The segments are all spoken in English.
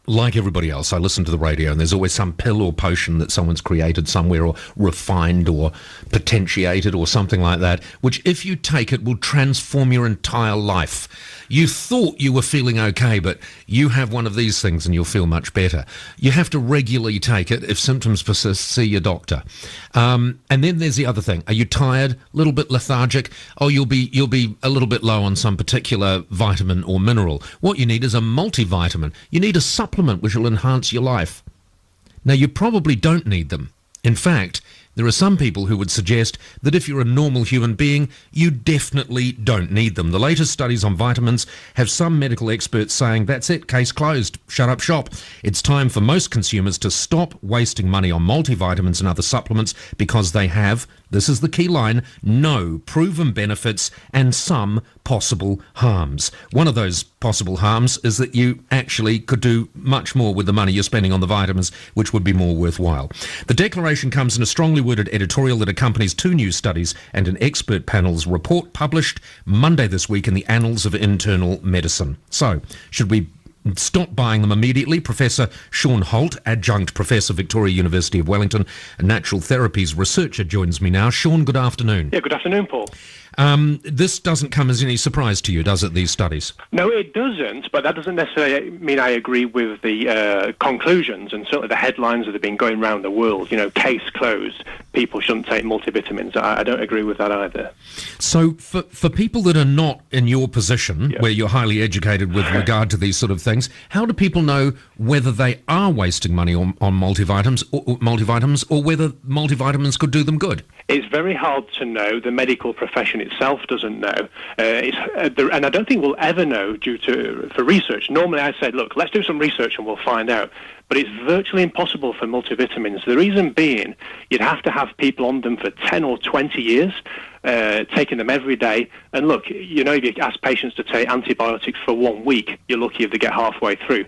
like everybody else, I listen to the radio and there's always some pill or potion that someone's created somewhere or refined or potentiated or something like that, which if you take it will transform your entire life. You thought you were feeling okay, but you have one of these things and you'll feel much better. You have to regularly take it. If symptoms persist, see your doctor. And then there's the other thing. Are you tired? A little bit lethargic? Oh, you'll be a little bit low on some particular vitamin or mineral. What you need is a multivitamin. You need a supplement which will enhance your life. Now, you probably don't need them. In fact, there are some people who would suggest that if you're a normal human being, you definitely don't need them. The latest studies on vitamins have some medical experts saying, that's it, case closed, shut up shop. It's time for most consumers to stop wasting money on multivitamins and other supplements because they have, this is the key line, no proven benefits and some possible harms. One of those possible harms is that you actually could do much more with the money you're spending on the vitamins, which would be more worthwhile. The declaration comes in a strongly worded editorial that accompanies 2 new studies and an expert panel's report published Monday this week in the Annals of Internal Medicine. So, should we stop buying them immediately? Professor Shaun Holt, Adjunct Professor, Victoria University of Wellington, a natural therapies researcher, joins me now. Shaun, good afternoon. Yeah, good afternoon, Paul. This doesn't come as any surprise to you, does it, these studies? No, it doesn't, but that doesn't necessarily mean I agree with the conclusions and certainly the headlines that have been going around the world. You know, case closed, people shouldn't take multivitamins. I don't agree with that either. So for people that are not in your position, where you're highly educated with regard to these sort of things, how do people know whether they are wasting money on multivitamins or whether multivitamins could do them good? It's very hard to know. The medical profession itself doesn't know. And I don't think we'll ever know for research. Normally I say, look, let's do some research and we'll find out. But it's virtually impossible for multivitamins. The reason being, you'd have to have people on them for 10 or 20 years, taking them every day. And look, you know, if you ask patients to take antibiotics for 1 week, you're lucky if they get halfway through.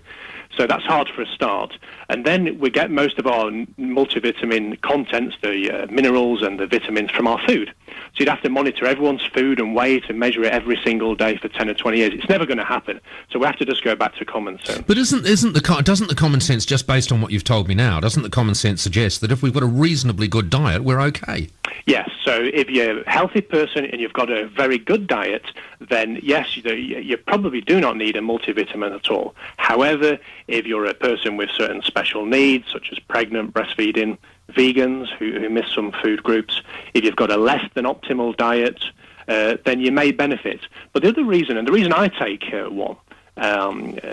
So that's hard for a start. And then we get most of our multivitamin contents, the minerals and the vitamins, from our food. So you'd have to monitor everyone's food and weight and measure it every single day for 10 or 20 years. It's never going to happen. So we have to just go back to common sense. But doesn't the common sense, just based on what you've told me now, doesn't the common sense suggest that if we've got a reasonably good diet, we're okay? Yes, so if you're a healthy person and you've got a very good diet, then yes, you probably do not need a multivitamin at all. However, if you're a person with certain special needs, such as pregnant, breastfeeding, vegans who miss some food groups, if you've got a less than optimal diet, then you may benefit. But the other reason, and the reason I take one,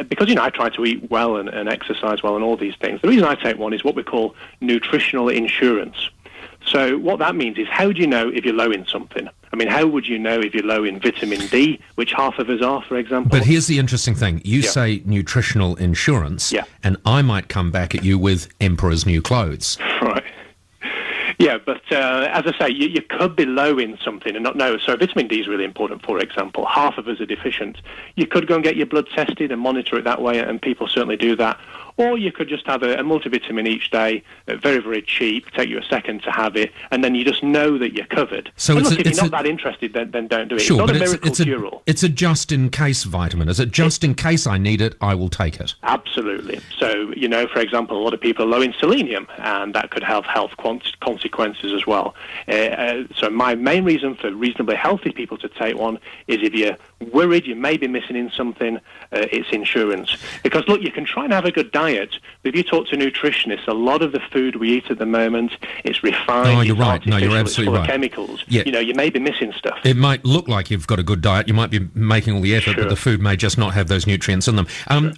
because, you know, I try to eat well and exercise well and all these things, the reason I take one is what we call nutritional insurance. So what that means is, how do you know if you're low in something? I mean, how would you know if you're low in vitamin D, which half of us are, for example? But here's the interesting thing. You say nutritional insurance, and I might come back at you with Emperor's New Clothes. Right. Yeah, but as I say, you could be low in something and not know. So vitamin D is really important, for example. Half of us are deficient. You could go and get your blood tested and monitor it that way, and people certainly do that. Or you could just have a multivitamin each day, very, very cheap, take you a second to have it, and then you just know that you're covered. So look, if you're not that interested, then don't do it. Sure, it's not a miracle cure-all. It's a just-in-case vitamin. Is it just in case I need it, I will take it? Absolutely. So, you know, for example, a lot of people are low in selenium, and that could have health consequences as well. So my main reason for reasonably healthy people to take one is if you're worried you may be missing in something, it's insurance. Because, look, you can try and have a good diet, but if you talk to nutritionists, a lot of the food we eat at the moment, it's refined. Oh, you're right. No, you're absolutely it's full right. Of chemicals. Yeah. You know, you may be missing stuff. It might look like you've got a good diet. You might be making all the effort, but the food may just not have those nutrients in them.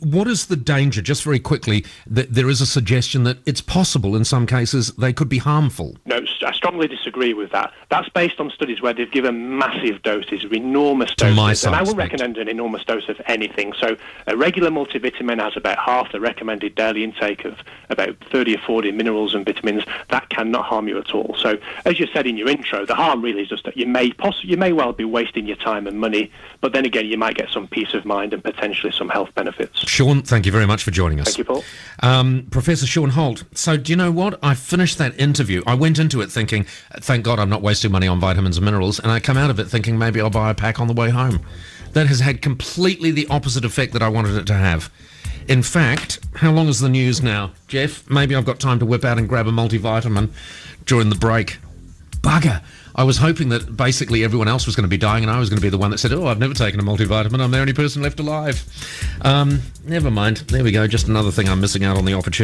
What is the danger, just very quickly, that there is a suggestion that it's possible in some cases they could be harmful? No, I strongly disagree with that. That's based on studies where they've given massive doses, enormous doses. And I wouldn't recommend an enormous dose of anything. So a regular multivitamin has about half the recommended daily intake of about 30 or 40 minerals and vitamins. That cannot harm you at all. So as you said in your intro, the harm really is just that you may well be wasting your time and money, but then again, you might get some peace of mind and potentially some health benefits. Shaun, thank you very much for joining us. Thank you, Paul. Professor Shaun Holt. So do you know what? I finished that interview. I went into it thinking, thank God I'm not wasting money on vitamins and minerals, and I come out of it thinking maybe I'll buy a pack on the way home. That has had completely the opposite effect that I wanted it to have. In fact, how long is the news now? Jeff, maybe I've got time to whip out and grab a multivitamin during the break. Bugger. I was hoping that basically everyone else was going to be dying and I was going to be the one that said, oh, I've never taken a multivitamin. I'm the only person left alive. Never mind. There we go. Just another thing I'm missing out on the opportunity.